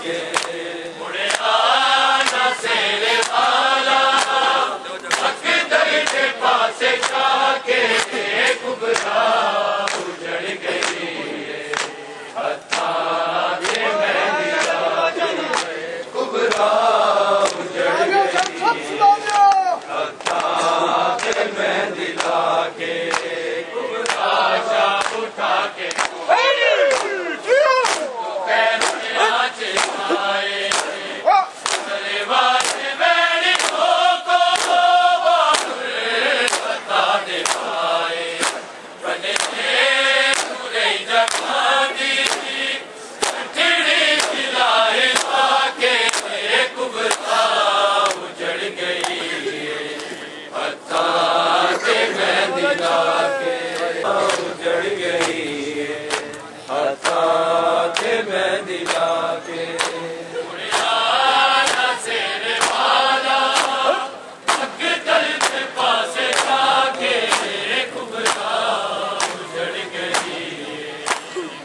के मुड़े आना सेरे वाला अकदर के पास जाके कुबरा उजड़ गई हत्था के मेहंदी लाके कुबरा उजड़ गई हत्था के मेहंदी लाके कुबरा शाह उठा के उजड़ गई है हत्था मेहंदी लाके कुबरा उजड़ गई है हत्था मेहंदी लाके मुड़े आना सेरे वाला अकदर के पास जाके कुबरा उजड़ गई है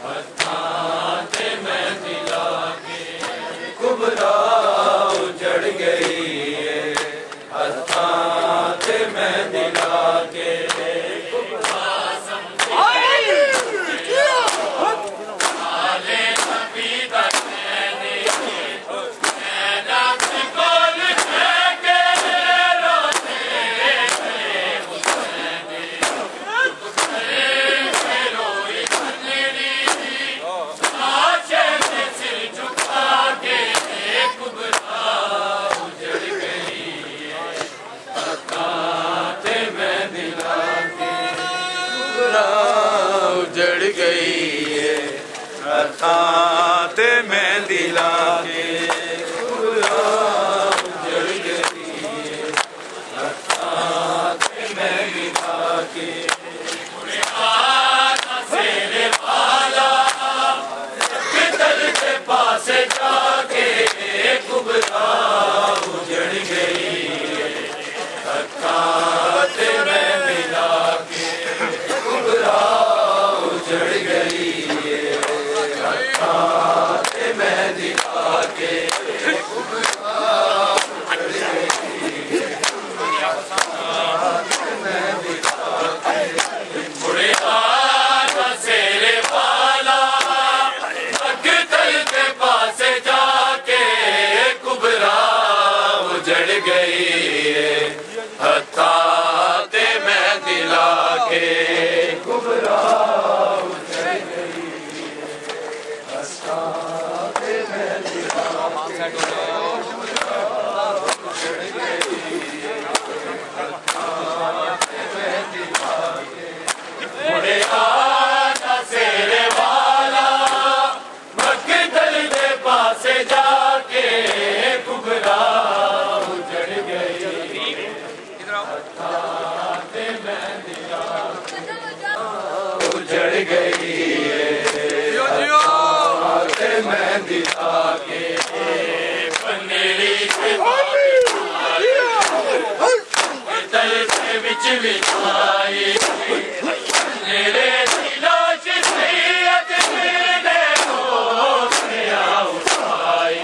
हत्था मेहंदी लाके कुबरा उजड़ गई है हत्था मेहंदी लाके कुबरा उजड़ गई मेहंदी लाके मुड़े आना सेरे वाला अकदर के पास जाके कुबरा उजड़ गई है हत्था मेहंदी लाके कुबरा उजड़ गई हत्था मेहंदी लाके उजड़ गई हत्था मेहंदी लाके मुड़े आना सेरे वाला मकदल के पास जाके कुबरा उजड़ गई हत्था मेहंदी लाके उजड़ गई मेहंदी लाके पनेरी दल से बिच बिछाई मेरे दिलों से सैयद मेरे उठाई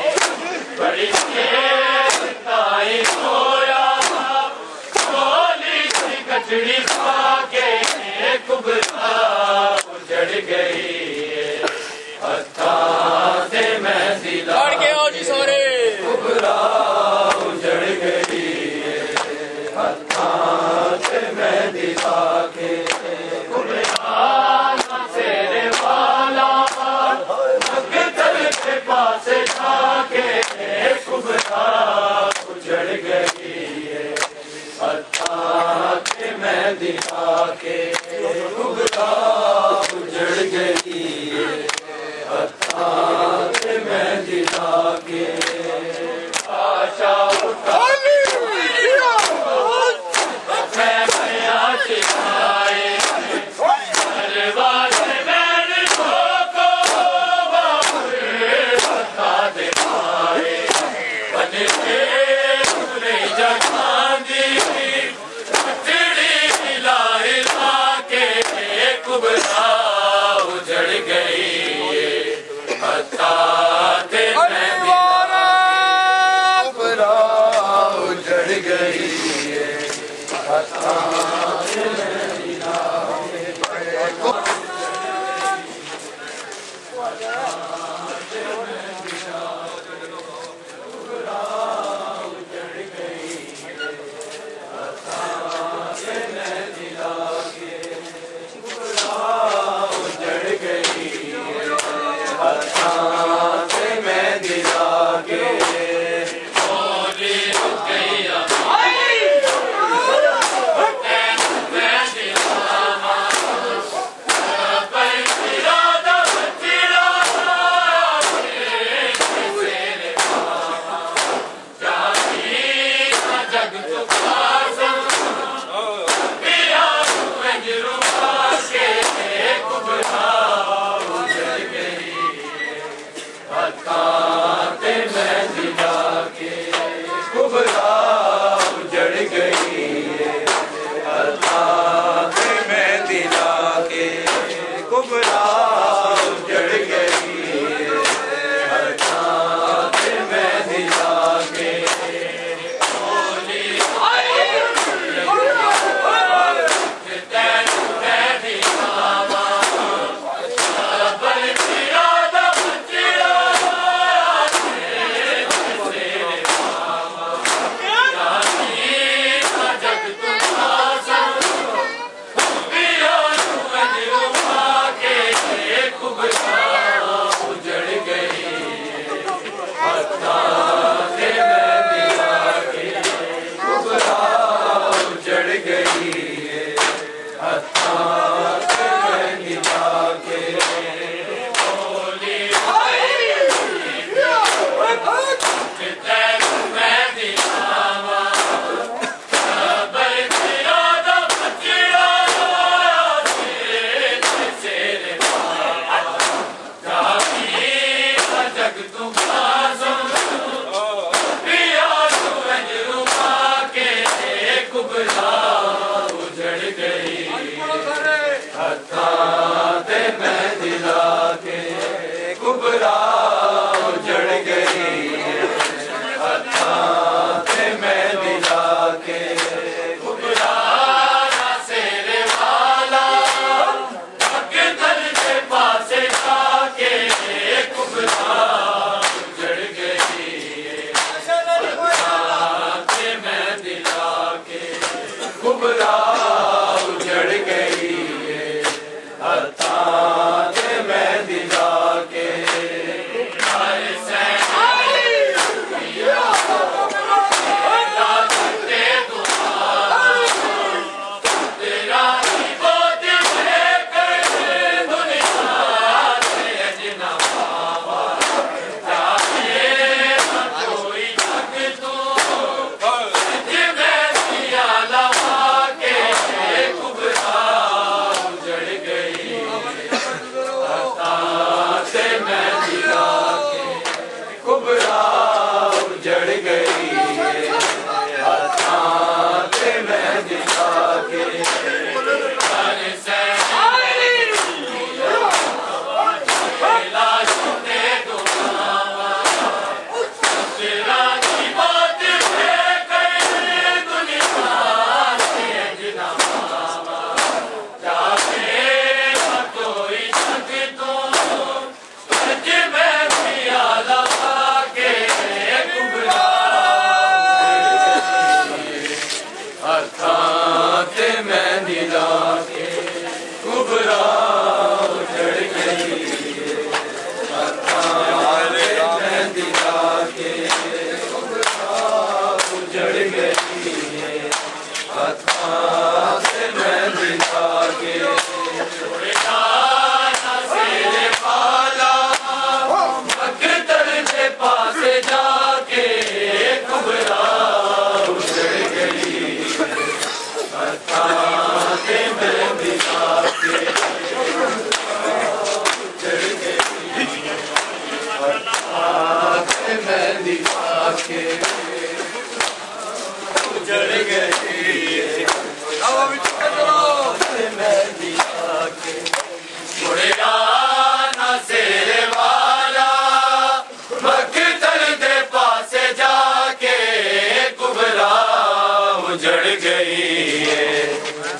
बड़ी ताई होया बोली सी कचड़ी खाके कुबरा उजड़ गई हत्था मेहंदी लाके कुबरा उजड़ गई हत्था मेहंदी लाके कुबरा सेरे वाला अकदर के पास जाके कुबरा उजड़ गई हत्था मेहंदी लाके कुबरा उजड़ गई।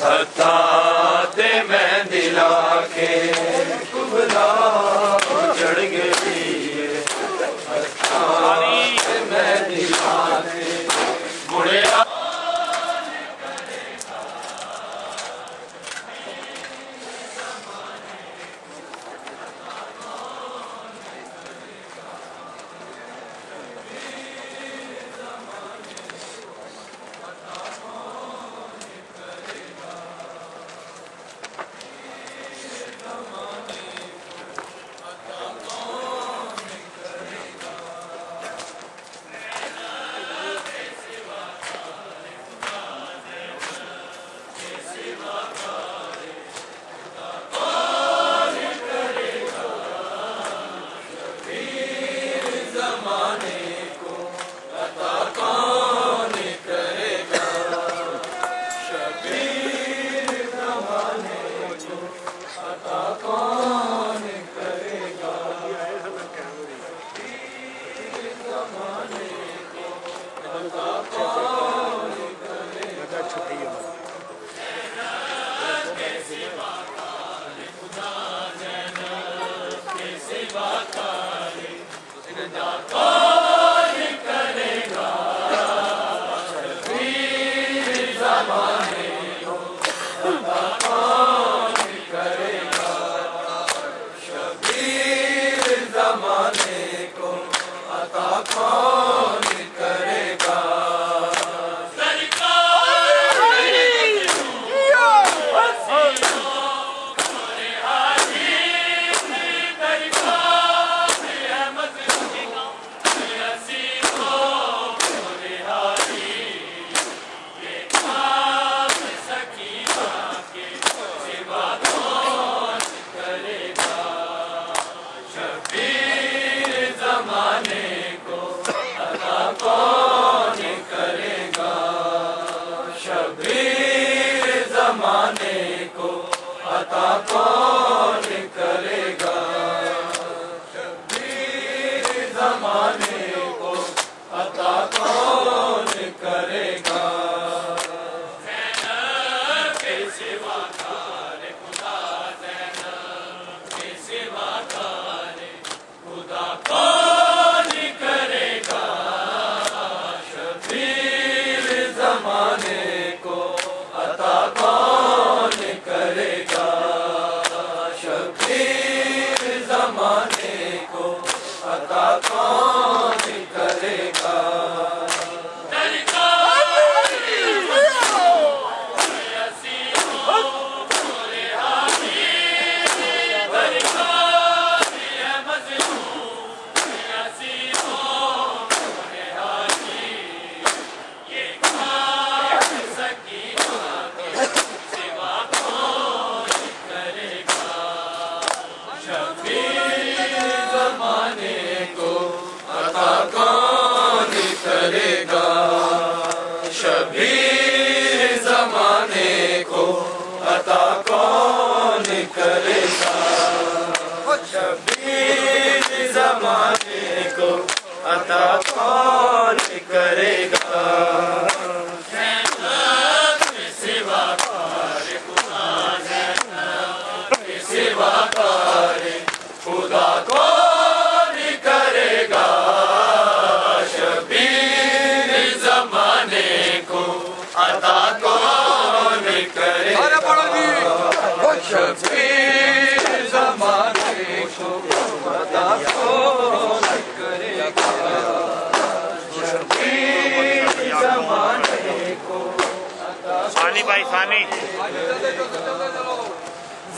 हत्था ते मैं दिला के कुबरा सिवा तारे खुदा कौन करेगा शबीर ज़माने को अता कौन करेगा शबीर ज़माने को अता कौन करेगा अता कौन करेगा शबीर ज़माने को अता कौन करेगा ज़ैनब के सिवा तारे खुदा ज़ैनब के सिवा तारे खुदा कौन करेगा शबीर ज़माने को अता कौन करेगा शबीर ज़माने को अता कौन करेगा शबीर ज़माने को अता कौन करेगा शबीर ज़माने को अता कौन करेगा ज़ैनब के सिवा तारे खुदा ज़ैनब के सिवा तारे खुदा कौन करेगा शबीर ज़माने को अता कौन करेगा शबीर ज़माने को अता कौन करेगा शबीर ज़माने को सानी भाई सानी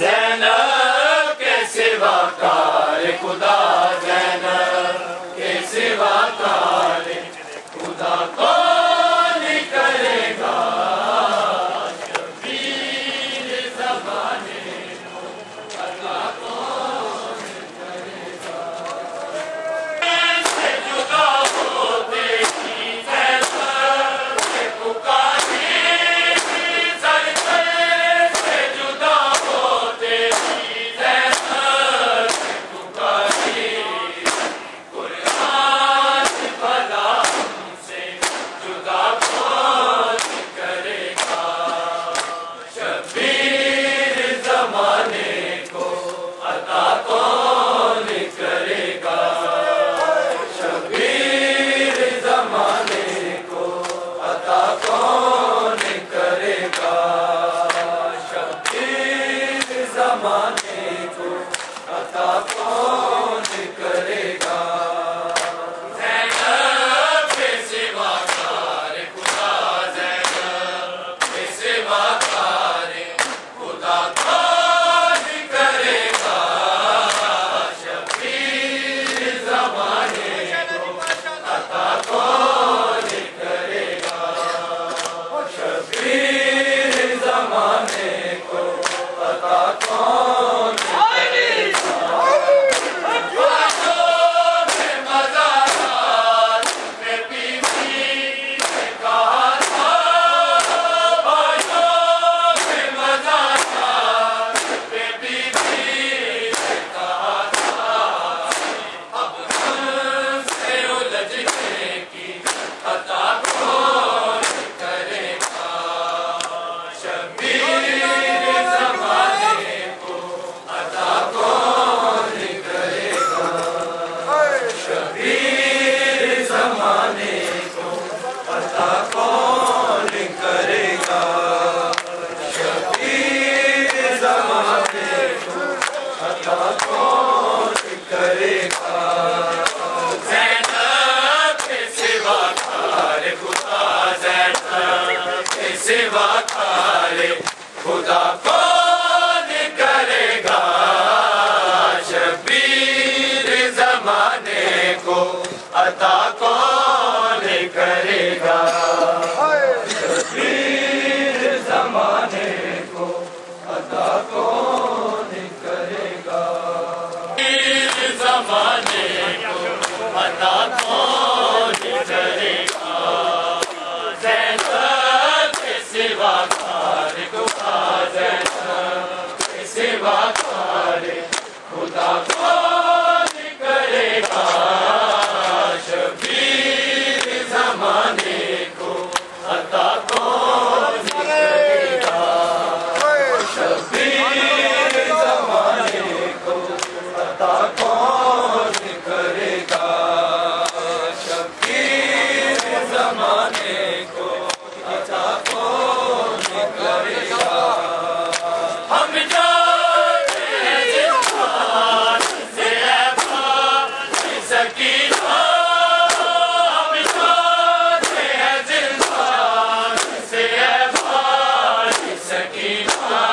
ज़ैनब के सिवा तारे खुदा ज़ैनब के सिवा तारे खुदा कौन करेगा शबीर ज़माने को अता कौन करेगा से जुदा होते ही ज़ैनब से पुकारे सरसर से जुदा होते ही ज़ैनब से को अता कौन करेगा। शबीर ज़माने को अता कौन करेगा। शबीर ज़माने को अता कौन करेगा। ज़ैनब के सिवा कार खुदा, ज़ैनब के सिवा कार खुदा कौन करेगा। शबीर ज़माने को अता कौन करेगा। शबीर ज़माने को अता कौन करेगा। शबीर ज़माने को अता कौन करेगा। हम जाते हैं जिंदान से सकीना, हम जाते हैं जिंदान से सकीना।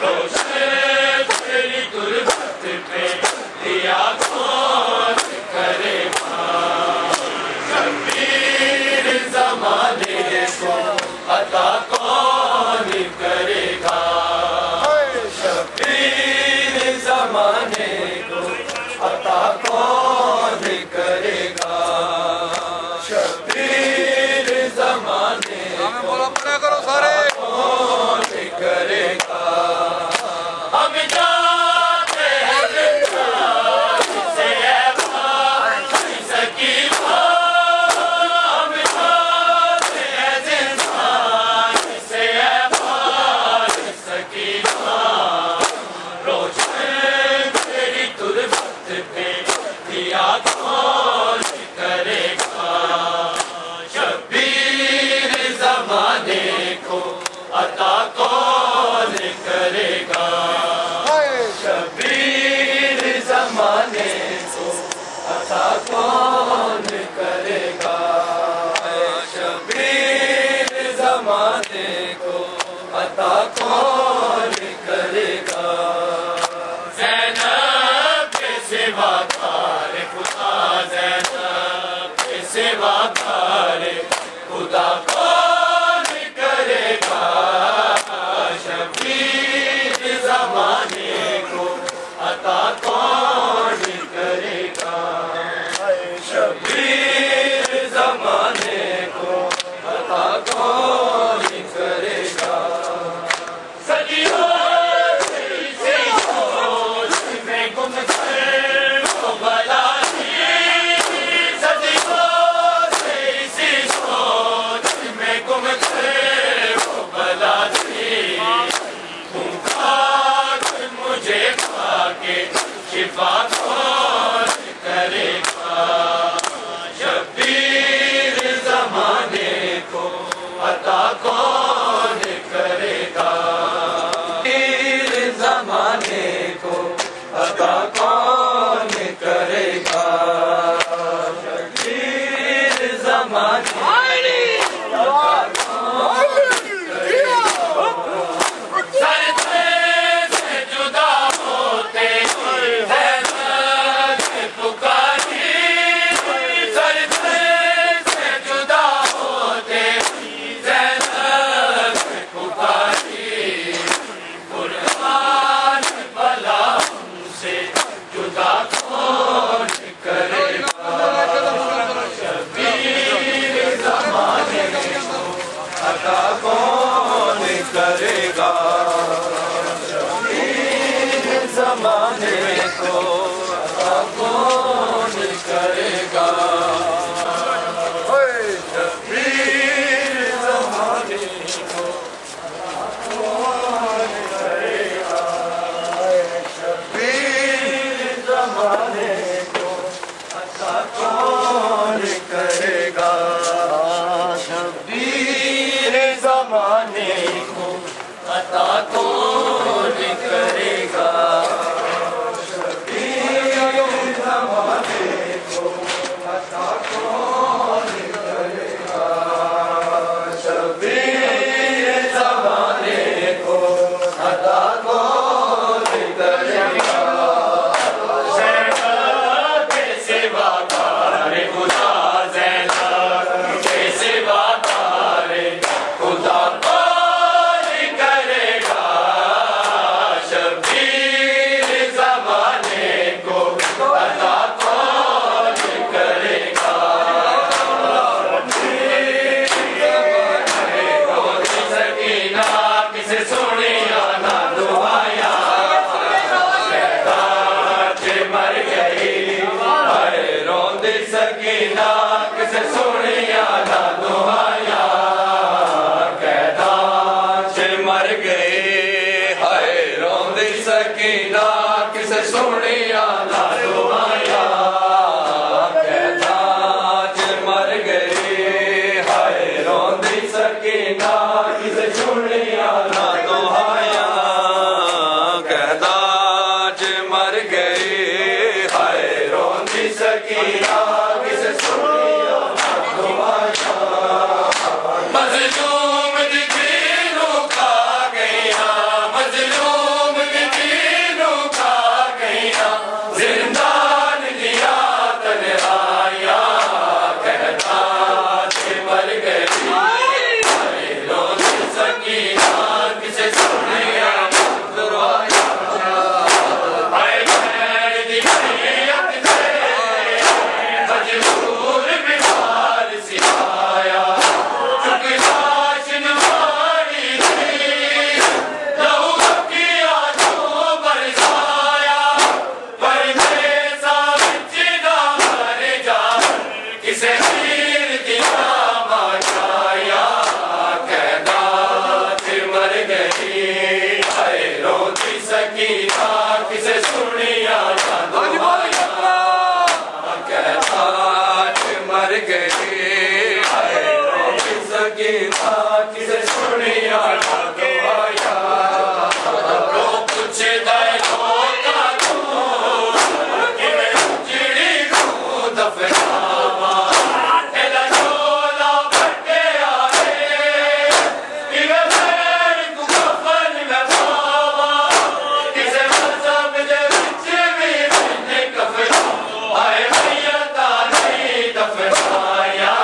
रोशन तेरी गुर्बत पे दिया कौन करेगा। शबीर ज़माने को अता कौन करेगा। शबीर ज़माने को अता कौन करेगा। शबीर ज़माने को करो सारे कौन करेगा। हम जाते हैं जिंदान से सकीना, हम जाते हैं जिंदान से सकीना। रोशन तेरी तुरबत पे दिया कौन करेगा। शबीर ज़माने को अता कौन करेगा। शबीर ज़माने को अता कौन करेगा। शबीर ज़माने को अता कौन करेगा। ज़ैनब के सिवा कार खुदा, ज़ैनब के सिवा कार खुदा कौन करेगा। शबीर ज़माने को अता कौन करेगा। शबीर ज़माने को अता कौन करेगा। सदियों से इसी सोच में गुम कर वो बला थी। सदियों से इसी सोच में गुम कर वो बला थी। भूखा मुझे खा के शिफा कौन करेगा। शबीर ज़माने को अता कौन करेगा। शबीर ज़माने को अता कौन करेगा। शबीर ज़माने सरदे से जुदा होते ज़ैनब ने पुकारी। सरदे से जुदा होते ज़ैनब ने पुकारी। कुर्बान भला हमसे जुदा कौन करेगा। शबीर ज़माने को अता कौन करेगा। शबीर ज़माने को अता कौन करेगा। शबीर ज़माने को कौन करेगा। शबीर ज़माने को अता कौन करेगा। शबीर ज़माने को अता कौन करेगा। शबीर ज़माने को अता कौन करेगा। शबीर ज़माने को अता कौन करेगा। सकीना किसे सोनिया दा दुहाया कहदा च मर गए हाय रोंदी सकीना किसे सोनिया दा दुहाया कहदा च मर गए हाय रोंदी सकीना किसे सोनिया दा दुहाया कहदा च मर गए हाय रोंदी सकीना किसे सोनिया दा दुहाया मजलूम दी दीनू खा गईया मजलूम दी दीनू खा गईया जिंदान दिया तन्हाइया कहता च मर गई हाय रोंदी सकीना किसे सोनिया दा दुहाया हाय भैन दी मैयत ते मजबूर बीमार सिहाया चुक लाश नवारी थी लहू की आंखों बरसाया पर मेसा विच ना मर जा किसे तीर दिया माराया कहदा च मर गई हाय रोंदी सकीना किसे सुनिया ना दुहाया कहदा च मर गई हाय रोंदी सकीना किसे सुनिया ना दुहाया लोग पूछे दाए लोका तू किवें चिड़ी को दफनावा एदा झोला फटिया है किवें भैन को कफन में पावा किसे मजहब दे विच भी मैंने कफन हाय मैयता नहीं दफनाया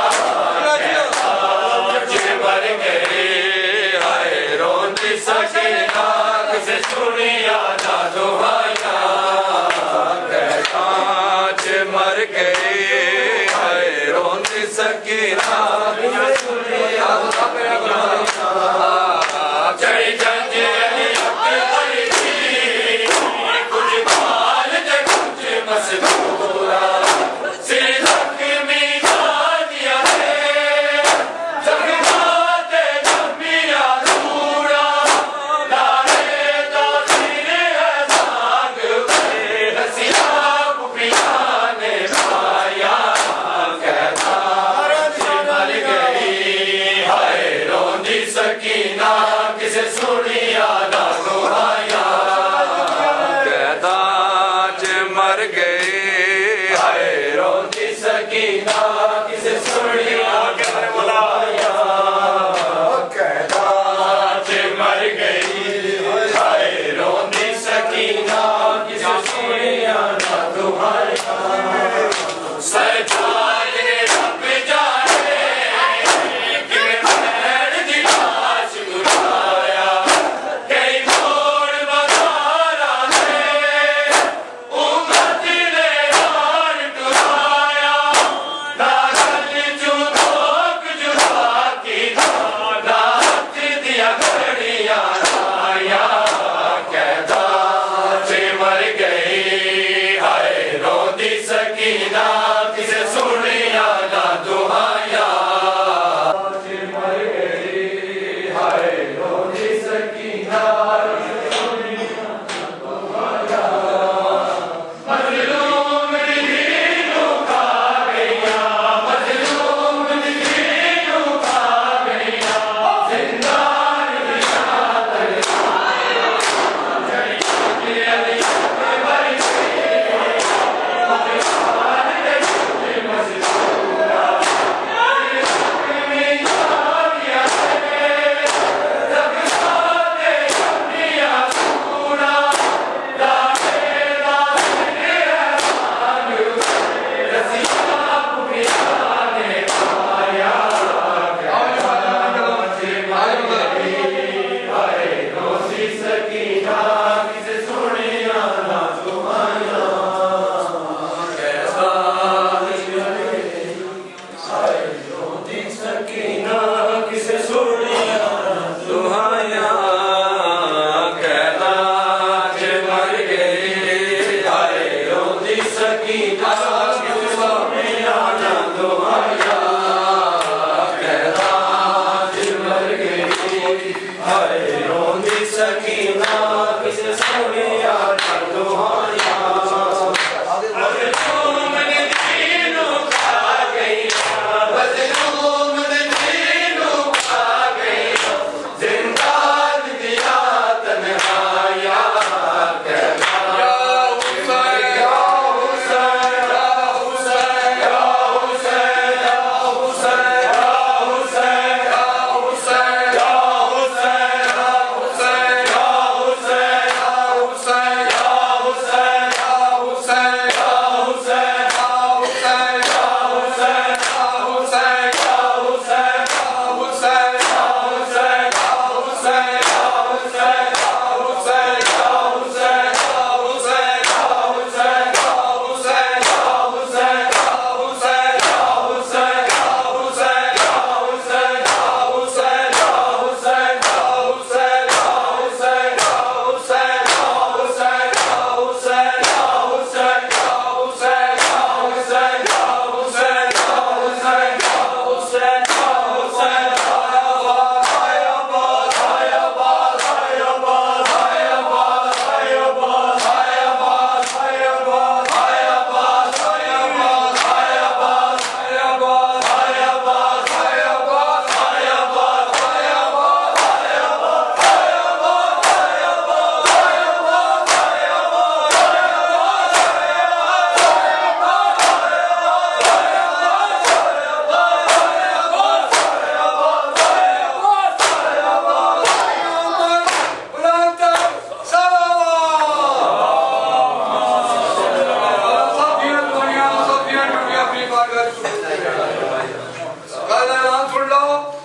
च मर गए हाय रोंदी सकीना किसे सुनिया दा दुहाया कहदा च मर गए हाय रोंदी सकीना किसे सुनिया दा दुहाया जड़ी जंजीर अकबर दी कुछ बाल ते कुछ मसबूरा सिर जख्मी दिया है जगमाते जमिया सूरा लारे दा सिर है साग पे रसिया कुपिया ने पाया कहदा च मर गई हाय रोंदी सकीना किसे सुनिया दा दुहाया कहदा च मर गए हाय रोंदी सकीना किसे सुनिया दा दुहाया कहदा च मर गई हाय रोंदी सकीना किसे सुनिया दा दुहाया सरदारे रब जाने किवें भैन दी लाश उठाया कई मोड़ बगारा ने उम्मत ने हार टुराया ना गल चू धोख जुदा की ना हथ दिया घड़ियां लाया कहदा च मर गई हाय रोंदी सकीना किसे सुनिया दा दुहाया च मर गई हाय रोंदी सकीना किसे सुनिया दा दुहाया मजलूम दी दीनू खा गईया मजलूम दी दीनू खा गईया जिंदान दिया तन्हाइया जड़ी अली अकबर सकी